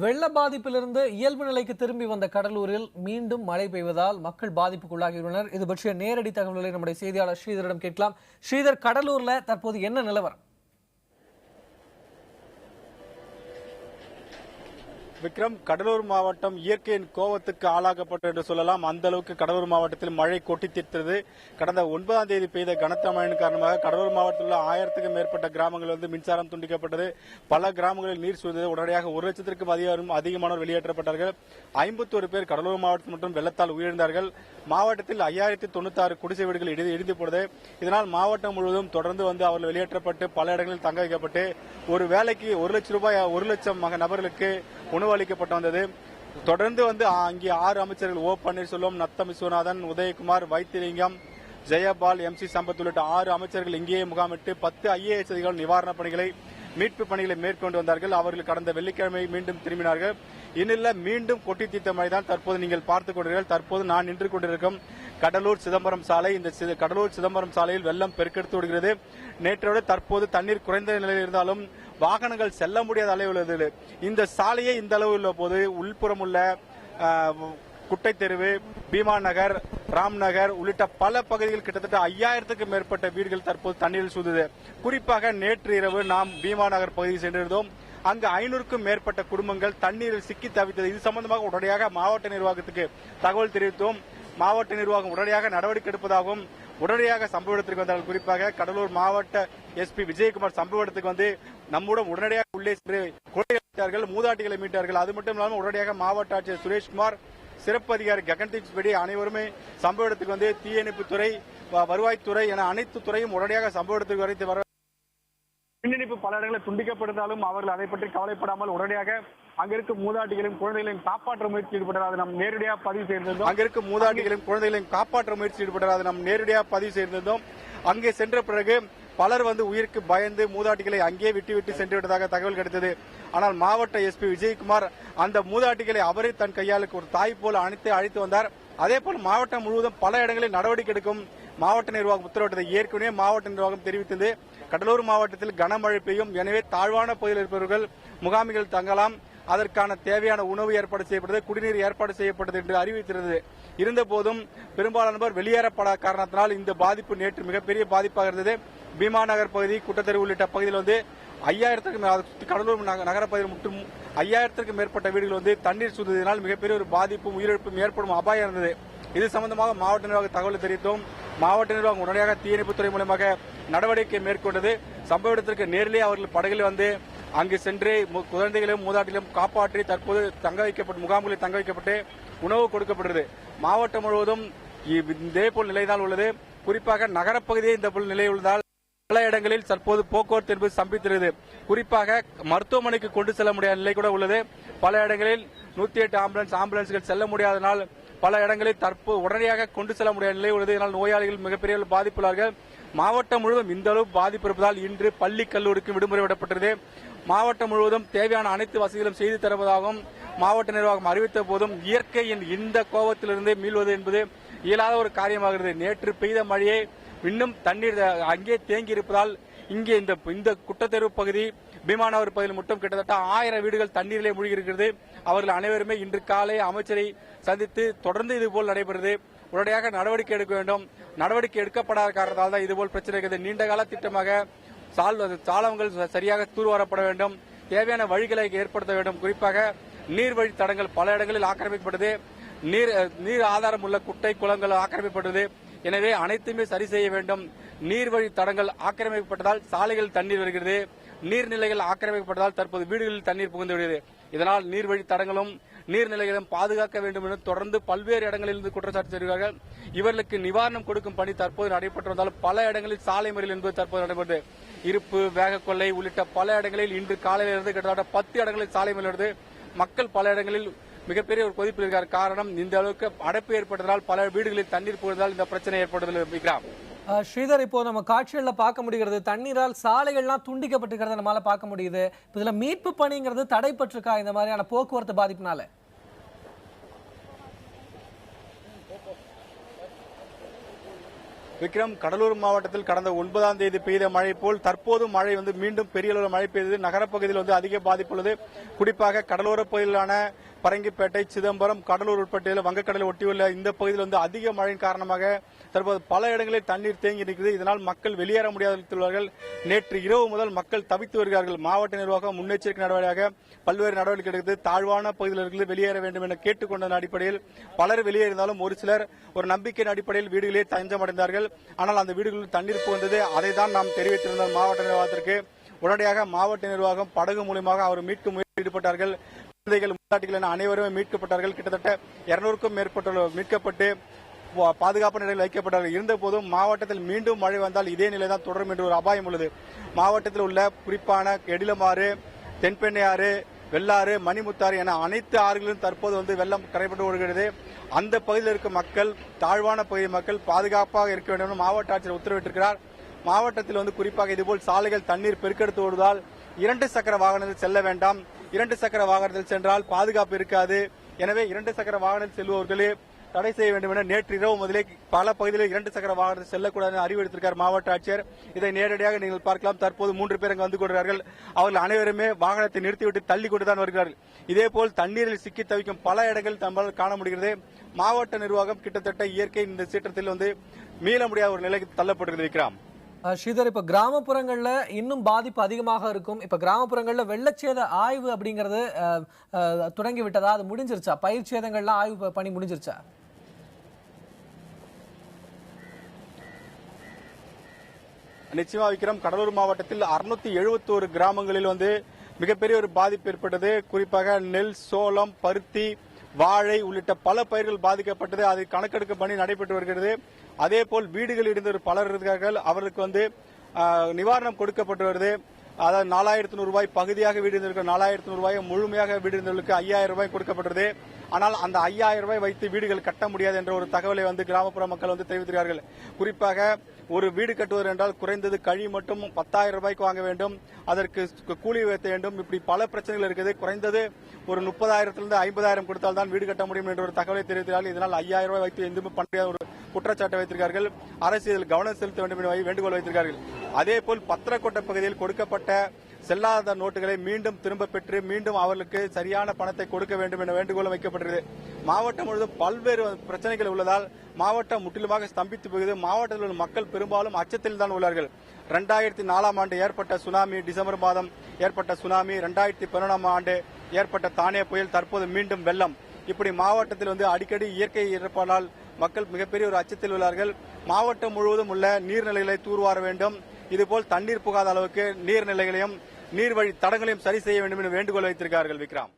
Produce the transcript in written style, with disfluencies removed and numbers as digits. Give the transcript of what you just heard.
வெள்ள பாதிப்பிலிருந்து இயல்பு நிலைக்கு திரும்பி வந்த கடலூரில் மீண்டும் மழை பெய்வதால் மக்கள் பாதிப்புக்குள்ளாகியுள்ளனர். இது பற்றிய நேரடி தகவல்களை நம்முடைய செய்தியாளர் ஸ்ரீதரிடம் கேட்கலாம். ஸ்ரீதர், கடலூர்ல தற்போது என்ன நிலவரம்? விக்ரம், கடலூர் மாவட்டம் இயற்கையின் கோவத்துக்கு ஆளாக்கப்பட்டது என்று சொல்லலாம். அந்த அளவுக்கு கடலூர் மாவட்டத்தில் மழை கொட்டி தீர்த்தது. கடந்த 9ஆம் தேதி பெய்த கனத்த மழையின் காரணமாக கடலூர் மாவட்டத்தில் உள்ள 1000க்கும் மேற்பட்ட கிராமங்களில் மின்சாரம் துண்டிக்கப்பட்டது. பல கிராமங்களில் நீர் சூழ்ந்தது. உடனடியாக 1 லட்சத்திற்கும் அதிகமானோர் வெளியேற்றப்பட்டார்கள். 51 பேர் கடலூர் மாவட்டத்தில் மட்டும் வெள்ளத்தால் உயிரிழந்தார்கள். மாவட்டத்தில் 5096 குடிசை வீடுகள் இடிந்து போனது. இதனால் மாவட்டம் முழுவதும் தொடர்ந்து அவர்கள் வெளியேற்றப்பட்டு பல இடங்களில் தங்க வைக்கப்பட்டு ஒரு வேலைக்கு 1 லட்சம் ரூபாய் 1 லட்சம் நபர்களுக்கு உணவு அளிக்கப்பட்டு வந்தது. தொடர்ந்து அங்கே 6 அமைச்சர்கள் ஓ பன்னீர்செல்வம், நத்தம் விஸ்வநாதன், உதயகுமார், வைத்திலிங்கம், ஜெயபால், MC சம்பத் உள்ளிட்ட 6 அமைச்சர்கள் இங்கேயே முகாமிட்டு 10 IAS அதிகாரிகள் நிவாரணப் பணிகளை மீட்பு பணிகளை மேற்கொண்டு வந்தார்கள். அவர்கள் கடந்த வெள்ளிக்கிழமை மீண்டும் திரும்பினார்கள். இந்நிலையில் மீண்டும் கொட்டி தீர்த்த மழைதான் தற்போது நீங்கள் பார்த்துக் கொண்டீர்கள். தற்போது நான் நின்று கொண்டிருக்கும் கடலூர் சிதம்பரம் சாலை. இந்த கடலூர் சிதம்பரம் சாலையில் வெள்ளம் பெருக்கெடுத்து விடுகிறது. நேற்றோடு தற்போது தண்ணீர் குறைந்த நிலையில் இருந்தாலும் வாகனங்கள் செல்ல முடியாத அளவில் உள்ளது. இந்த சாலையே இந்த அளவு உள்ள போது உள்புறம் உள்ள குட்டை தெருவு, பீமா நகர், ராம் நகர் உள்ளிட்ட பல பகுதிகள் கிட்டத்தட்ட 5000க்கும் மேற்பட்ட வீடுகள் தற்போது தண்ணீரில் சூழ்ந்தது. குறிப்பாக நேற்று இரவு நாம் பீமா நகர் பகுதியில் சென்றிருந்தோம். அங்கு 500க்கும் மேற்பட்ட குடும்பங்கள் தண்ணீரில் சிக்கி தவித்தது. இது சம்பந்தமாக உடனடியாக மாவட்ட நிர்வாகத்துக்கு தகவல் தெரிவித்தோம். மாவட்ட நிர்வாகம் உடனடியாக நடவடிக்கை எடுப்பதாகவும் உடனடியாக சம்பவ இடத்திற்கு வந்தார்கள். குறிப்பாக கடலூர் மாவட்ட SP விஜயகுமார் சம்பவ இடத்துக்கு நம்முடன் உடனடியாக உள்ளே சென்று குழந்தைகளை மீட்டார்கள், மூதாட்டிகளை மீட்டார்கள். அது மட்டும் இல்லாமல் உடனடியாக மாவட்ட ஆட்சியர் சுரேஷ்குமார், சிறப்பு அதிகாரி ககன்தீப் பேடி அனைவருமே சம்பவ இடத்துக்கு தீயணைப்புத்துறை, வருவாய்த்துறை என அனைத்து துறையும் உடனடியாக சம்பவ இடத்துக்கு வரைத்து வர மின் இணைப்பு பல இடங்களில் துண்டிக்கப்பட்டிருந்தாலும் அவர்கள் அதை பற்றி கவலைப்படாமல் உடனடியாக அங்கிருக்கும் மூதாட்டிகளையும் குழந்தைகளையும் காப்பாற்ற முயற்சி ஈடுபட்டார். அதை நாம் நேரடியாக பதிவு செய்திருந்தோம். அங்கிருக்கும் மூதாட்டிகளையும் குழந்தைகளையும் காப்பாற்ற முயற்சி ஈடுபட்டார். அதை நாம் நேரடியாக பதிவு செய்திருந்தோம். அங்கே சென்ற பிறகு பலர் உயிருக்கு பயந்து மூதாட்டிகளை அங்கே விட்டு சென்று விட்டதாக தகவல் கிடைத்தது. ஆனால் மாவட்ட SP விஜயகுமார் அந்த மூதாட்டிகளை அவரே தன் கையாளுக்கு ஒரு தாய் போல அழைத்து வந்தார். அதேபோல் மாவட்டம் முழுவதும் பல இடங்களில் நடவடிக்கை எடுக்கும் மாவட்ட நிர்வாகம் உத்தரவிட்டதை ஏற்கனவே மாவட்ட நிர்வாகம் தெரிவித்தது. கடலூர் மாவட்டத்தில் கனமழை பெய்யும், எனவே தாழ்வான பகுதியில் இருப்பவர்கள் முகாமிகள் தங்கலாம், அதற்கான தேவையான உணவு ஏற்பாடு செய்யப்பட்டது, குடிநீர் ஏற்பாடு செய்யப்பட்டது என்று அறிவித்திருந்தது. இருந்தபோதும் பெரும்பாலானவர் வெளியேறப்படாத காரணத்தினால் இந்த பாதிப்பு நேற்று மிகப்பெரிய பாதிப்பாக இருந்தது. பீமா நகர் பகுதி, குட்டத்தெரு உள்ளிட்ட பகுதியில் 5000க்கும் கடலூர் நகர பகுதியில் மட்டும் 5000க்கும் மேற்பட்ட வீடுகள் தண்ணீர் சூழ்ந்ததினால் மிகப்பெரிய ஒரு பாதிப்பும் உயிரிழப்பும் ஏற்படும் அபாயம் இருந்தது. இது சம்பந்தமாக மாவட்ட நிர்வாக தகவல் தெரிவித்தோம். மாவட்ட நிர்வாகம் உடனடியாக தீயணைப்புத்துறை மூலமாக நடவடிக்கை மேற்கொண்டது. சம்பவ இடத்திற்கு நேரிலே அவர்கள் படகில் அங்கு சென்று குழந்தைகளையும் மூதாட்டிகளையும் காப்பாற்றி தற்போது முகாம்களில் தங்க வைக்கப்பட்டு உணவு கொடுக்கப்பட்டது. மாவட்டம் முழுவதும் இதேபோல் நிலைதான் உள்ளது. குறிப்பாக நகரப்பகுதியே இந்த போல் நிலை உள்ளதால் பல இடங்களில் தற்போது போக்குவரத்து என்பது ஸ்தம்பித்திருக்கிறது. குறிப்பாக மருத்துவமனைக்கு கொண்டு செல்ல முடியாத நிலை கூட உள்ளது. பல இடங்களில் 108 ஆம்புலன்ஸ்கள் செல்ல முடியாதனால் பல இடங்களில் தற்போது உடனடியாக கொண்டு செல்ல முடியாத நிலை உள்ளது. இதனால் நோயாளிகள் மிகப்பெரிய பாதிப்புள்ளார்கள். மாவட்டம் முழுவதும் இந்த அளவு பாதிப்பு இருப்பதால் இன்று பள்ளி கல்லூரிக்கு விடுமுறை விடப்பட்டது. மாவட்டம் முழுவதும் தேவையான அனைத்து வசதிகளும் செய்து தருவதாகவும் மாவட்ட நிர்வாகம் அறிவித்த போதும் இயற்கையின் இந்த கோபத்திலிருந்து மீள்வது என்பது இயலாத ஒரு காரியமாகிறது. நேற்று பெய்த மழையே இன்னும் தண்ணீர் அங்கே தேங்கி இருப்பதால் இங்கே இந்த குட்டத்தெரு பகுதி, பீமாநகர் பகுதியில் மட்டும் கிட்டத்தட்ட 1000 வீடுகள் தண்ணீரிலே மூழ்கி இருக்கிறது. அவர்கள் அனைவருமே இன்று காலை அமைச்சரை சந்தித்து தொடர்ந்து இதுபோல் நடைபெறுகிறது, உடனடியாக நடவடிக்கை எடுக்க வேண்டும், நடவடிக்கை எடுக்கப்படாத காரணத்தால் தான் இதுபோல் பிரச்சனை இருக்கிறது. நீண்டகால திட்டமாக சாலங்கள் சரியாக தூர்வாரப்பட வேண்டும், தேவையான வழிகளை ஏற்படுத்த வேண்டும். குறிப்பாக நீர்வழி தடங்கள் பல இடங்களில் ஆக்கிரமிக்கப்பட்டது, நீர் ஆதாரம் உள்ள குட்டை குளங்கள் ஆக்கிரமிக்கப்பட்டது. எனவே அனைத்துமே சரி செய்ய வேண்டும். நீர்வழி தடங்கள் ஆக்கிரமிக்கப்பட்டதால் சாலைகள் தண்ணீர் வருகிறது, நீர்நிலைகள் ஆக்கிரமிக்கப்பட்டதால் தற்போது வீடுகளில் தண்ணீர் புகுந்து விடுகிறது. இதனால் நீர்வழி தடங்களும் நீர்நிலைகளும் பாதுகாக்க வேண்டும் என தொடர்ந்து பல்வேறு இடங்களில் இருந்து குற்றச்சாட்டு தெரிவிக்கிறார்கள். இவர்களுக்கு நிவாரணம் கொடுக்கும் பணி தற்போது நடைபெற்று வந்தாலும் பல இடங்களில் சாலை மறியல் என்பது தற்போது நடைபெறுகிறது. இருப்பு, வேகக்கொள்ளை உள்ளிட்ட பல இடங்களில் இன்று காலையிலிருந்து கிட்டத்தட்ட 10 இடங்களில் சாலை மறியல் வருது. மக்கள் பல இடங்களில் மிகப்பெரிய ஒரு கொதிப்பில் இருக்கிறார். காரணம், இந்த அளவுக்கு அடைப்பு ஏற்பட்டதால் பல வீடுகளில் தண்ணீர் புகுந்ததால் இந்த பிரச்சனை ஏற்படுவதில். ஸ்ரீதர், இப்போ நம்ம காட்சிகள்ல பார்க்க முடிகிறது, தண்ணீரால் சாலைகள்லாம் துண்டிக்கப்பட்டிருக்கிறத நம்மளால பார்க்க முடியுது. இதுல மீட்பு பணிங்கிறது தடைப்பட்டிருக்கா இந்த மாதிரியான போக்குவரத்து பாதிப்புனால? விக்ரம், கடலூர் மாவட்டத்தில் கடந்த 9ஆம் தேதி பெய்த மழை போல் தற்போது மழை மீண்டும் பெரிய அளவில் மழை பெய்தது. நகரப்பகுதியில் அதிக பாதிப்புள்ளது. குறிப்பாக கடலோர பகுதியிலான பரங்கிப்பேட்டை, சிதம்பரம், கடலூர் உட்பட்ட வங்கக்கடலை ஒட்டியுள்ள இந்த பகுதியில் அதிக மழையின் காரணமாக தற்போது பல இடங்களில் தண்ணீர் தேங்கி இருக்கிறது. இதனால் மக்கள் வெளியேற முடியாதுள்ளார்கள். நேற்று இரவு முதல் மக்கள் தவித்து வருகிறார்கள். மாவட்ட நிர்வாகம் முன்னெச்சரிக்கை நடவடிக்கையாக பல்வேறு நடவடிக்கை எடுத்து தாழ்வான பகுதியிலிருந்து வெளியேற வேண்டும் என கேட்டுக்கொண்ட அடிப்படையில் பலர் வெளியேறினாலும் ஒரு சிலர் ஒரு நம்பிக்கையின் அடிப்படையில் வீடுகளே தஞ்சமடைந்தார்கள். ஆனால் அந்த வீடுகளில் தண்ணீர் புகுந்தது. அதை தான் நாம் தெரிவித்திருந்தோம் மாவட்ட நிர்வாகத்திற்கு. உடனடியாக மாவட்ட நிர்வாகம் படகு மூலமாக அவர் மீட்கும் முயற்சியில் ஈடுபட்டார்கள். குழந்தைகள், முன்னாட்டிகள் என அனைவருமே மீட்கப்பட்டார்கள். கிட்டத்தட்ட 200க்கும் மேற்பட்டோர் மீட்கப்பட்டு பாதுகாப்பு நிலையில் வைக்கப்பட்டார்கள். இருந்தபோதும் மாவட்டத்தில் மீண்டும் மழை வந்தால் இதே நிலைதான் தொடரும் என்று ஒரு அபாயம் உள்ளது. மாவட்டத்தில் உள்ள குறிப்பான எடிலமாறு, தென்பெண்ணையாறு, வெள்ளாறு, மணிமுத்தாறு என அனைத்து ஆறுகளிலும் தற்போது வெள்ளம் கரைபட்டு ஓடுகிறது. அந்த பகுதியில் இருக்கும் மக்கள், தாழ்வான பகுதி மக்கள் பாதுகாப்பாக இருக்க வேண்டும் என மாவட்ட ஆட்சியர் உத்தரவிட்டிருக்கிறார். மாவட்டத்தில் குறிப்பாக இதுபோல் சாலைகள் தண்ணீர் பெருக்கெடுத்து ஓடுவதால் 2 சக்கர வாகனத்தில் செல்ல வேண்டாம். 2 சக்கர வாகனத்தில் சென்றால் பாதுகாப்பு இருக்காது. எனவே 2 சக்கர வாகனத்தில் செல்பவர்களே தடை செய்ய வேண்டும் என நேற்று இரவு முதலே பல பகுதிகளில் 2 சக்கர வாகனத்தில் செல்லக்கூடாது என அறிவுறுத்திருக்கிறார் மாவட்ட ஆட்சியர். இதை நேரடியாக நீங்கள் பார்க்கலாம். தற்போது 3 பேர் வந்து கொண்டிருக்கிறார்கள். அவர்கள் அனைவருமே வாகனத்தை நிறுத்திவிட்டு தள்ளி கொண்டுதான் வருகிறார்கள். இதேபோல் தண்ணீரில் சிக்கி தவிக்கும் பல இடங்கள் நம்மால் காண முடிகிறது. மாவட்ட நிர்வாகம் கிட்டத்தட்ட இயற்கை இந்த சீற்றத்தில் மீள முடியாத ஒரு நிலைக்கு தள்ளப்பட்டிருக்கிறார். ஸ்ரீதர், இப்ப கிராமப்புறங்கள்ல இன்னும் பாதிப்பு அதிகமாக இருக்கும். இப்ப கிராமப்புறங்கள்ல வெள்ளச்சேத ஆய்வு அப்படிங்கறது தொடங்கி விட்டதா? அது முடிஞ்சிருச்சா? பயிர் சேதங்கள்லாம் ஆய்வு பணி முடிஞ்சிருச்சா? நிச்சயமா விக்ரம், கடலூர் மாவட்டத்தில் 671 கிராமங்களில் மிகப்பெரிய ஒரு பாதிப்பு ஏற்பட்டது. குறிப்பாக நெல், சோளம், பருத்தி, வாழை உள்ளிட்ட பல பயிர்கள் பாதிக்கப்பட்டது. அதை கணக்கெடுக்க பணி நடைபெற்று வருகிறது. அதேபோல் வீடுகள் இடிந்த பலர் இருக்கிறார்கள். அவர்களுக்கு நிவாரணம் கொடுக்கப்பட்டு வருது. அதாவது 4100 ரூபாய் பகுதியாக வீடு இருந்திருக்க 4100 ரூபாய், முழுமையாக வீடு இருந்தவர்களுக்கு 5000 ரூபாய் கொடுக்கப்பட்டது. ஆனால் அந்த 5000 ரூபாய் வைத்து வீடுகள் கட்ட முடியாது என்ற ஒரு தகவலை கிராமப்புற மக்கள் தெரிவித்தார்கள். குறிப்பாக ஒரு வீடு கட்டுவது என்றால் குறைந்தது கழி மட்டும் 10,000 ரூபாய்க்கு வாங்க வேண்டும். அதற்கு கூலி வைத்த வேண்டும். இப்படி பல பிரச்சனைகள் இருக்குது. குறைந்தது ஒரு 30,000 50,000 கொடுத்தால் தான் வீடு கட்ட முடியும் என்ற ஒரு தகவலை தெரிவித்தார்கள். இதனால் 5000 ரூபாய் வைத்து எதுவுமே பண்ண முடியாத ஒரு குற்றச்சாட்டை வைத்திருக்கிறார்கள். அரசு இதில் கவனம் செலுத்த வேண்டும் என வேண்டுகோள் வைத்திருக்கிறார்கள். அதேபோல் பத்திரக்கோட்டை பகுதியில் கொடுக்கப்பட்ட செல்லாத நோட்டுகளை மீண்டும் திரும்ப பெற்று மீண்டும் அவர்களுக்கு சரியான பணத்தை கொடுக்க வேண்டும் என வேண்டுகோள் வைக்கப்பட்டது. மாவட்டம் முழுவதும் பல்வேறு பிரச்சனைகள் உள்ளதால் மாவட்டம் முற்றிலுமாக ஸ்தம்பித்து போகிறது. மாவட்டத்தில் உள்ள மக்கள் பெரும்பாலும் அச்சத்தில் தான் உள்ளார்கள். 2004ஆம் ஆண்டு ஏற்பட்ட சுனாமி, டிசம்பர் மாதம் ஏற்பட்ட சுனாமி, 2011ஆம் ஆண்டு ஏற்பட்ட தானே புயல், தற்போது மீண்டும் வெள்ளம். இப்படி மாவட்டத்தில் அடிக்கடி இயற்கை இழப்பானால் மக்கள் மிகப்பெரிய ஒரு அச்சத்தில் உள்ளார்கள். மாவட்டம் முழுவதும் உள்ள நீர்நிலைகளை தூர்வார வேண்டும். இதுபோல் தண்ணீர் புகாத அளவுக்கு நீர்நிலைகளையும் நீர்வழி தடங்களையும் சரி செய்ய வேண்டும் என வேண்டுகோள் வைத்திருக்கிறார்கள். விக்ரம்.